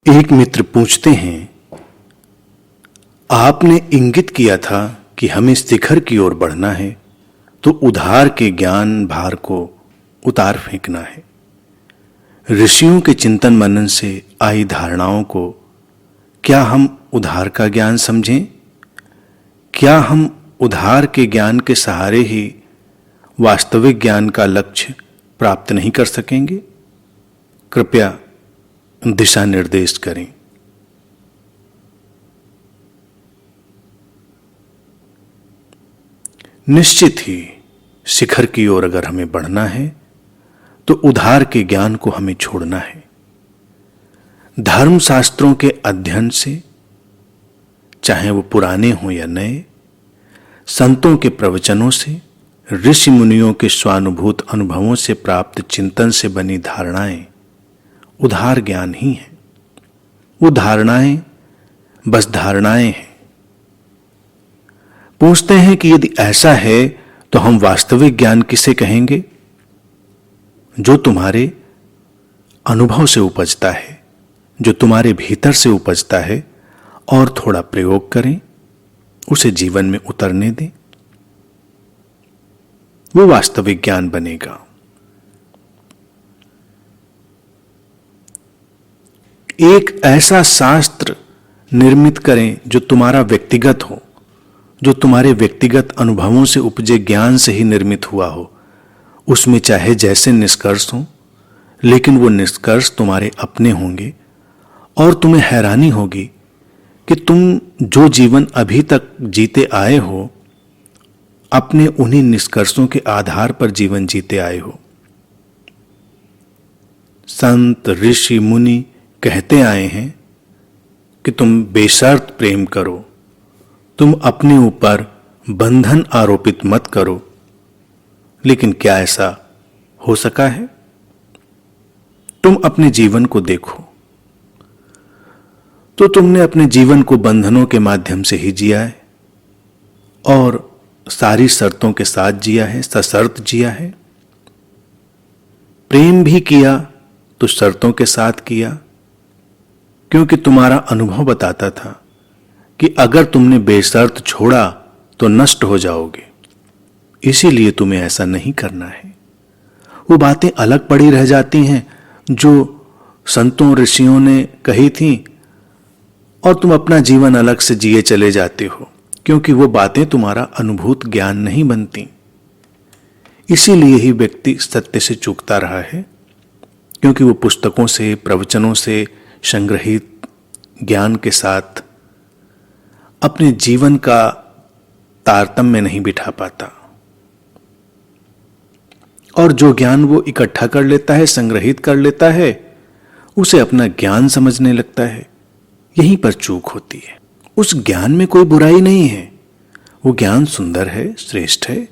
एक मित्र पूछते हैं, आपने इंगित किया था कि हमें शिखर की ओर बढ़ना है, तो उधार के ज्ञान भार को उतार फेंकना है। ऋषियों के चिंतन मनन से आई धारणाओं को क्या हम उधार का ज्ञान समझें? क्या हम उधार के ज्ञान के सहारे ही वास्तविक ज्ञान का लक्ष्य प्राप्त नहीं कर सकेंगे? कृपया दिशा निर्देश करें। निश्चित ही शिखर की ओर अगर हमें बढ़ना है तो उधार के ज्ञान को हमें छोड़ना है। धर्म शास्त्रों के अध्ययन से, चाहे वो पुराने हों या नए, संतों के प्रवचनों से, ऋषि मुनियों के स्वानुभूत अनुभवों से प्राप्त चिंतन से बनी धारणाएं उधार ज्ञान ही है। वो धारणाएं बस धारणाएं हैं। पूछते हैं कि यदि ऐसा है तो हम वास्तविक ज्ञान किसे कहेंगे? जो तुम्हारे अनुभव से उपजता है, जो तुम्हारे भीतर से उपजता है, और थोड़ा प्रयोग करें, उसे जीवन में उतरने दें, वो वास्तविक ज्ञान बनेगा। एक ऐसा शास्त्र निर्मित करें जो तुम्हारा व्यक्तिगत हो, जो तुम्हारे व्यक्तिगत अनुभवों से उपजे ज्ञान से ही निर्मित हुआ हो। उसमें चाहे जैसे निष्कर्ष हो, लेकिन वो निष्कर्ष तुम्हारे अपने होंगे और तुम्हें हैरानी होगी कि तुम जो जीवन अभी तक जीते आए हो, अपने उन्हीं निष्कर्षों के आधार पर जीवन जीते आए हो। संत ऋषि मुनि कहते आए हैं कि तुम बेशर्त प्रेम करो, तुम अपने ऊपर बंधन आरोपित मत करो। लेकिन क्या ऐसा हो सका है? तुम अपने जीवन को देखो तो तुमने अपने जीवन को बंधनों के माध्यम से ही जिया है और सारी शर्तों के साथ जिया है, सशर्त जिया है। प्रेम भी किया तो शर्तों के साथ किया, क्योंकि तुम्हारा अनुभव बताता था कि अगर तुमने बेशर्त छोड़ा तो नष्ट हो जाओगे। इसीलिए तुम्हें ऐसा नहीं करना है। वो बातें अलग पड़ी रह जाती हैं जो संतों ऋषियों ने कही थी, और तुम अपना जीवन अलग से जिए चले जाते हो, क्योंकि वो बातें तुम्हारा अनुभूत ज्ञान नहीं बनती। इसीलिए ही व्यक्ति सत्य से चूकता रहा है, क्योंकि वो पुस्तकों से, प्रवचनों से संग्रहित ज्ञान के साथ अपने जीवन का तारतम्य नहीं बिठा पाता। और जो ज्ञान वो इकट्ठा कर लेता है, संग्रहित कर लेता है, उसे अपना ज्ञान समझने लगता है। यहीं पर चूक होती है। उस ज्ञान में कोई बुराई नहीं है, वो ज्ञान सुंदर है, श्रेष्ठ है।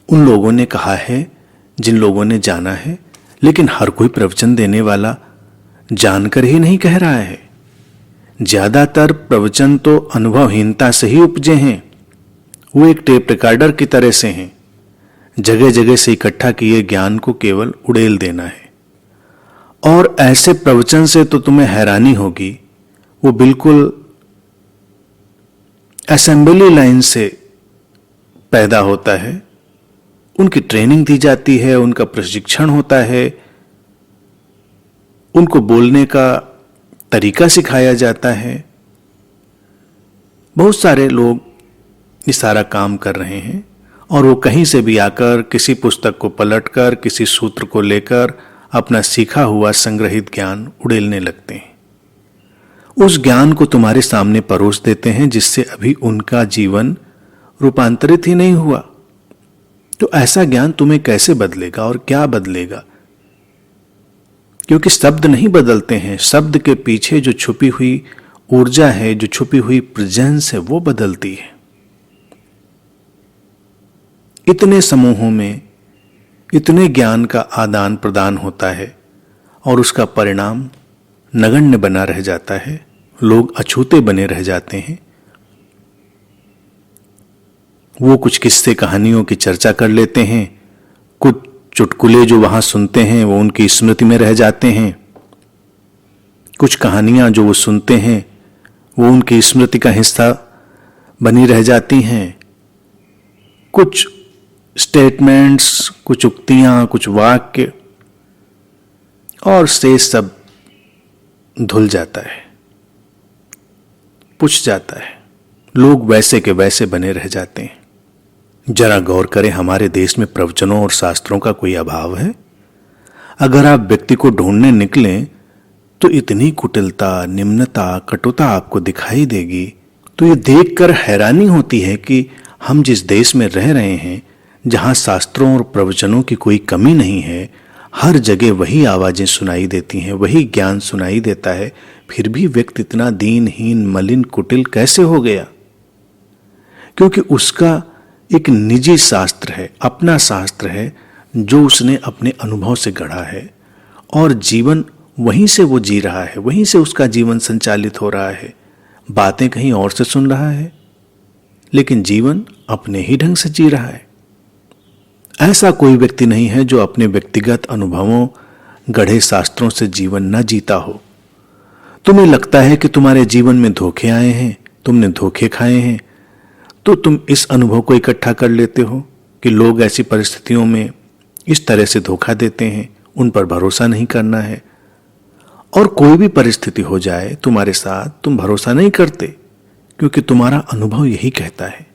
उन लोगों ने कहा है जिन लोगों ने जाना है, लेकिन हर कोई प्रवचन देने वाला जानकर ही नहीं कह रहा है। ज्यादातर प्रवचन तो अनुभवहीनता से ही उपजे हैं। वो एक टेप रिकॉर्डर की तरह से हैं। जगह जगह से इकट्ठा किए ज्ञान को केवल उड़ेल देना है। और ऐसे प्रवचन से तो तुम्हें हैरानी होगी, वो बिल्कुल असेंबली लाइन से पैदा होता है। उनकी ट्रेनिंग दी जाती है, उनका प्रशिक्षण होता है, उनको बोलने का तरीका सिखाया जाता है। बहुत सारे लोग ये सारा काम कर रहे हैं, और वो कहीं से भी आकर किसी पुस्तक को पलटकर, किसी सूत्र को लेकर अपना सीखा हुआ संग्रहित ज्ञान उड़ेलने लगते हैं। उस ज्ञान को तुम्हारे सामने परोस देते हैं जिससे अभी उनका जीवन रूपांतरित ही नहीं हुआ। तो ऐसा ज्ञान तुम्हें कैसे बदलेगा और क्या बदलेगा? क्योंकि शब्द नहीं बदलते हैं, शब्द के पीछे जो छुपी हुई ऊर्जा है, जो छुपी हुई प्रेजेंस है, वो बदलती है। इतने समूहों में इतने ज्ञान का आदान प्रदान होता है और उसका परिणाम नगण्य बना रह जाता है। लोग अछूते बने रह जाते हैं। वो कुछ किस्से कहानियों की चर्चा कर लेते हैं, कुछ चुटकुले जो वहां सुनते हैं वो उनकी स्मृति में रह जाते हैं, कुछ कहानियां जो वो सुनते हैं वो उनकी स्मृति का हिस्सा बनी रह जाती हैं। कुछ स्टेटमेंट्स, कुछ उक्तियां, कुछ वाक्य, और शेष सब धुल जाता है, पुछ जाता है। लोग वैसे के वैसे बने रह जाते हैं। जरा गौर करें, हमारे देश में प्रवचनों और शास्त्रों का कोई अभाव है? अगर आप व्यक्ति को ढूंढने निकलें तो इतनी कुटिलता, निम्नता, कटुता आपको दिखाई देगी। तो ये देखकर हैरानी होती है कि हम जिस देश में रह रहे हैं, जहां शास्त्रों और प्रवचनों की कोई कमी नहीं है, हर जगह वही आवाजें सुनाई देती हैं, वही ज्ञान सुनाई देता है, फिर भी व्यक्ति इतना दीनहीन, मलिन, कुटिल कैसे हो गया? क्योंकि उसका एक निजी शास्त्र है, अपना शास्त्र है, जो उसने अपने अनुभव से गढ़ा है, और जीवन वहीं से वो जी रहा है, वहीं से उसका जीवन संचालित हो रहा है। बातें कहीं और से सुन रहा है, लेकिन जीवन अपने ही ढंग से जी रहा है। ऐसा कोई व्यक्ति नहीं है जो अपने व्यक्तिगत अनुभवों, गढ़े शास्त्रों से जीवन न जीता हो। तुम्हें लगता है कि तुम्हारे जीवन में धोखे आए हैं, तुमने धोखे खाए हैं, तो तुम इस अनुभव को इकट्ठा कर लेते हो कि लोग ऐसी परिस्थितियों में इस तरह से धोखा देते हैं, उन पर भरोसा नहीं करना है। और कोई भी परिस्थिति हो जाए तुम्हारे साथ, तुम भरोसा नहीं करते, क्योंकि तुम्हारा अनुभव यही कहता है।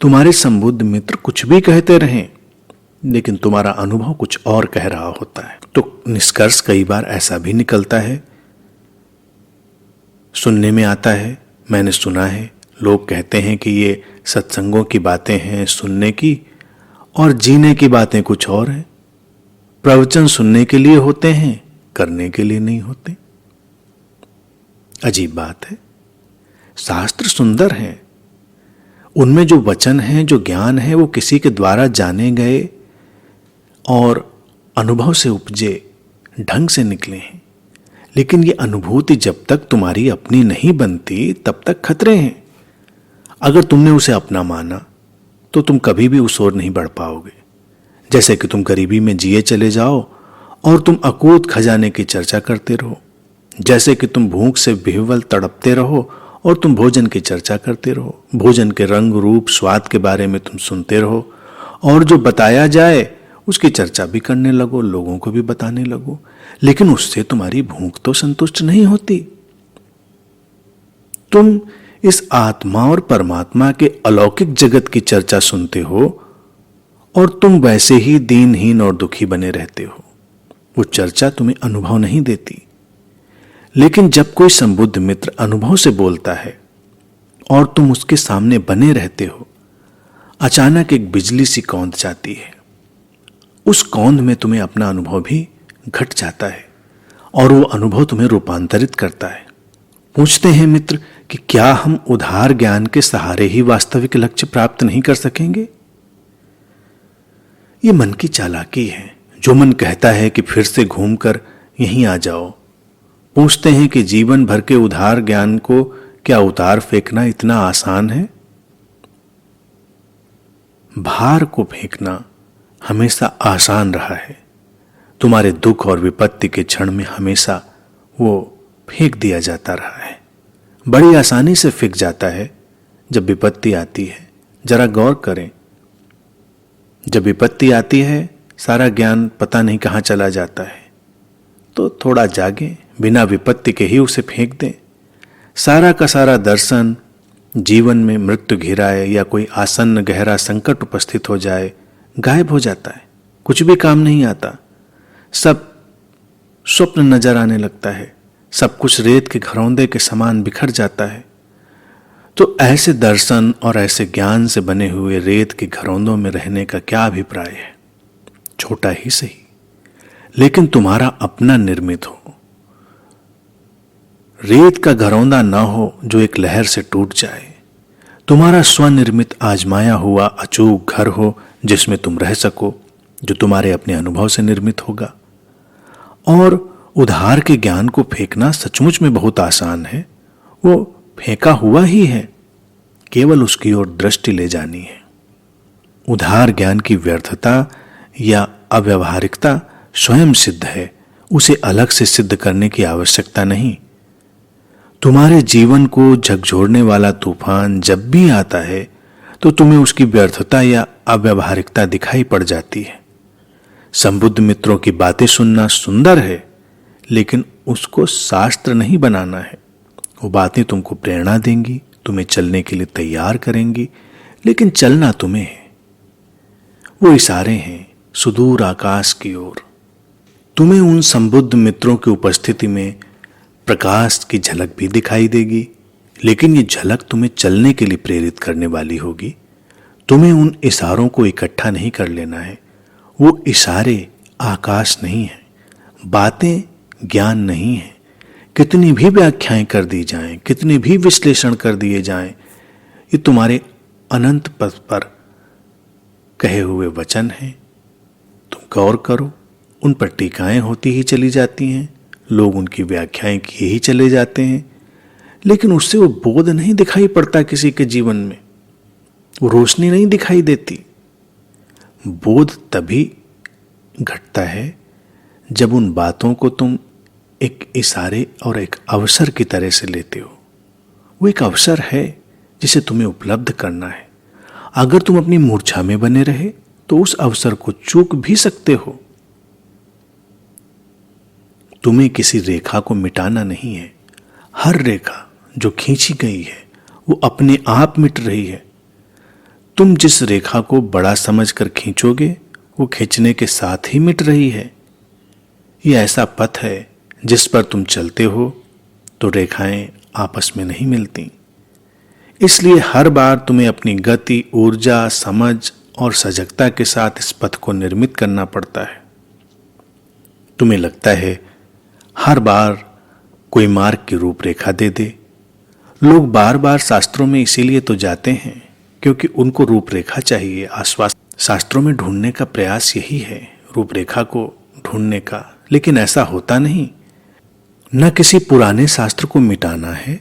तुम्हारे संबुद्ध मित्र कुछ भी कहते रहें, लेकिन तुम्हारा अनुभव कुछ और कह रहा होता है। तो निष्कर्ष कई बार ऐसा भी निकलता है, सुनने में आता है, मैंने सुना है, लोग कहते हैं कि ये सत्संगों की बातें हैं सुनने की, और जीने की बातें कुछ और हैं। प्रवचन सुनने के लिए होते हैं, करने के लिए नहीं होते। अजीब बात है। शास्त्र सुंदर हैं, उनमें जो वचन हैं, जो ज्ञान है, वो किसी के द्वारा जाने गए और अनुभव से उपजे ढंग से निकले हैं। लेकिन ये अनुभूति जब तक तुम्हारी अपनी नहीं बनती, तब तक खतरे हैं। अगर तुमने उसे अपना माना तो तुम कभी भी उस ओर नहीं बढ़ पाओगे। जैसे कि तुम गरीबी में जिए चले जाओ और तुम अकूत खजाने की चर्चा करते रहो, जैसे कि तुम भूख से विह्वल तड़पते रहो और तुम भोजन की चर्चा करते रहो, भोजन के रंग, रूप, स्वाद के बारे में तुम सुनते रहो, और जो बताया जाए उसकी चर्चा भी करने लगो, लोगों को भी बताने लगो, लेकिन उससे तुम्हारी भूख तो संतुष्ट नहीं होती। तुम इस आत्मा और परमात्मा के अलौकिक जगत की चर्चा सुनते हो और तुम वैसे ही दीनहीन और दुखी बने रहते हो। वो चर्चा तुम्हें अनुभव नहीं देती। लेकिन जब कोई संबुद्ध मित्र अनुभव से बोलता है और तुम उसके सामने बने रहते हो, अचानक एक बिजली सी कौंध जाती है। उस कौंध में तुम्हें अपना अनुभव भी घट जाता है और वो अनुभव तुम्हें रूपांतरित करता है। पूछते हैं मित्र कि क्या हम उधार ज्ञान के सहारे ही वास्तविक लक्ष्य प्राप्त नहीं कर सकेंगे? ये मन की चालाकी है। जो मन कहता है कि फिर से घूमकर यहीं आ जाओ। पूछते हैं कि जीवन भर के उधार ज्ञान को क्या उतार फेंकना इतना आसान है? भार को फेंकना हमेशा आसान रहा है। तुम्हारे दुख और विपत्ति के क्षण में हमेशा वो फेंक दिया जाता रहा है। बड़ी आसानी से फेंक जाता है जब विपत्ति आती है। जरा गौर करें, जब विपत्ति आती है सारा ज्ञान पता नहीं कहां चला जाता है। तो थोड़ा जागे, बिना विपत्ति के ही उसे फेंक दें। सारा का सारा दर्शन जीवन में मृत्यु घिराए या कोई आसन्न गहरा संकट उपस्थित हो जाए, गायब हो जाता है। कुछ भी काम नहीं आता, सब स्वप्न नजर आने लगता है, सब कुछ रेत के घरौंदे के समान बिखर जाता है। तो ऐसे दर्शन और ऐसे ज्ञान से बने हुए रेत के घरौंदों में रहने का क्या अभिप्राय है? छोटा ही सही, लेकिन तुम्हारा अपना निर्मित हो। रेत का घरौंदा ना हो जो एक लहर से टूट जाए। तुम्हारा स्वनिर्मित आजमाया हुआ अचूक घर हो जिसमें तुम रह सको, जो तुम्हारे अपने अनुभव से निर्मित होगा। और उधार के ज्ञान को फेंकना सचमुच में बहुत आसान है। वो फेंका हुआ ही है, केवल उसकी ओर दृष्टि ले जानी है। उधार ज्ञान की व्यर्थता या अव्यवहारिकता स्वयं सिद्ध है उसे अलग से सिद्ध करने की आवश्यकता नहीं। तुम्हारे जीवन को झकझोरने वाला तूफान जब भी आता है तो तुम्हें उसकी व्यर्थता या अव्यावहारिकता दिखाई पड़ जाती है। संबुद्ध मित्रों की बातें सुनना सुंदर है, लेकिन उसको शास्त्र नहीं बनाना है। वो बातें तुमको प्रेरणा देंगी, तुम्हें चलने के लिए तैयार करेंगी, लेकिन चलना तुम्हें है। वो इशारे हैं सुदूर आकाश की ओर। तुम्हें उन संबुद्ध मित्रों की उपस्थिति में प्रकाश की झलक भी दिखाई देगी, लेकिन ये झलक तुम्हें चलने के लिए प्रेरित करने वाली होगी। तुम्हें उन इशारों को इकट्ठा नहीं कर लेना है। वो इशारे आकाश नहीं है, बातें ज्ञान नहीं है। कितनी भी व्याख्याएं कर दी जाएं, कितने भी विश्लेषण कर दिए जाएं, ये तुम्हारे अनंत पथ पर कहे हुए वचन हैं। तुम गौर करो, उन पर टीकाएं होती ही चली जाती हैं, लोग उनकी व्याख्याएं किए ही चले जाते हैं, लेकिन उससे वो बोध नहीं दिखाई पड़ता किसी के जीवन में, वो रोशनी नहीं दिखाई देती। बोध तभी घटता है जब उन बातों को तुम एक इशारे और एक अवसर की तरह से लेते हो। वो एक अवसर है जिसे तुम्हें उपलब्ध करना है। अगर तुम अपनी मूर्छा में बने रहे तो उस अवसर को चूक भी सकते हो। तुम्हें किसी रेखा को मिटाना नहीं है। हर रेखा जो खींची गई है वो अपने आप मिट रही है। तुम जिस रेखा को बड़ा समझकर खींचोगे वो खींचने के साथ ही मिट रही है। ये ऐसा पथ है जिस पर तुम चलते हो तो रेखाएं आपस में नहीं मिलती। इसलिए हर बार तुम्हें अपनी गति, ऊर्जा, समझ और सजगता के साथ इस पथ को निर्मित करना पड़ता है। तुम्हें लगता है हर बार कोई मार्ग की रूपरेखा दे दे। लोग बार बार शास्त्रों में इसीलिए तो जाते हैं क्योंकि उनको रूपरेखा चाहिए, आश्वासन। शास्त्रों में ढूंढने का प्रयास यही है, रूपरेखा को ढूंढने का, लेकिन ऐसा होता नहीं। न किसी पुराने शास्त्र को मिटाना है,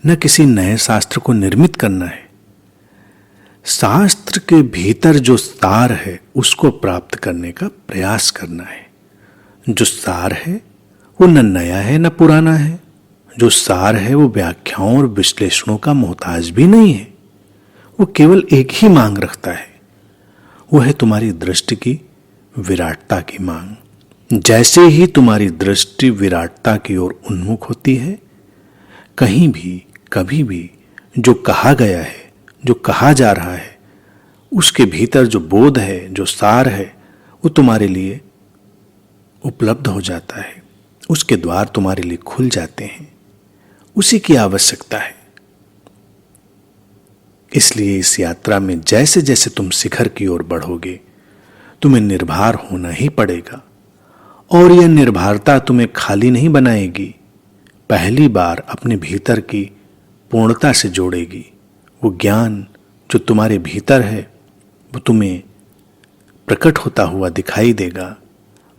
न किसी नए शास्त्र को निर्मित करना है। शास्त्र के भीतर जो सार है उसको प्राप्त करने का प्रयास करना है। जो सार है वो न नया है न पुराना है। जो सार है वो व्याख्याओं और विश्लेषणों का मोहताज भी नहीं है। वो केवल एक ही मांग रखता है, वो है तुम्हारी दृष्टि की विराटता की मांग। जैसे ही तुम्हारी दृष्टि विराटता की ओर उन्मुख होती है, कहीं भी कभी भी जो कहा गया है, जो कहा जा रहा है, उसके भीतर जो बोध है, जो सार है, वो तुम्हारे लिए उपलब्ध हो जाता है। उसके द्वार तुम्हारे लिए खुल जाते हैं। उसी की आवश्यकता है। इसलिए इस यात्रा में जैसे जैसे तुम शिखर की ओर बढ़ोगे, तुम्हें निर्भर होना ही पड़ेगा। और यह निर्भरता तुम्हें खाली नहीं बनाएगी, पहली बार अपने भीतर की पूर्णता से जोड़ेगी। वो ज्ञान जो तुम्हारे भीतर है वो तुम्हें प्रकट होता हुआ दिखाई देगा।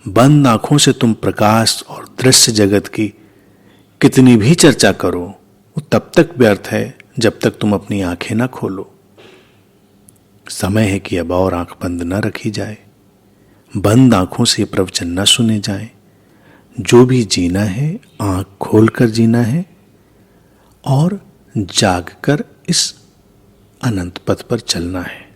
बंद आंखों से तुम प्रकाश और दृश्य जगत की कितनी भी चर्चा करो, वो तब तक व्यर्थ है जब तक तुम अपनी आंखें ना खोलो। समय है कि अब और आंख बंद न रखी जाए, बंद आंखों से प्रवचन न सुने जाए। जो भी जीना है आंख खोलकर जीना है और जागकर इस अनंत पथ पर चलना है।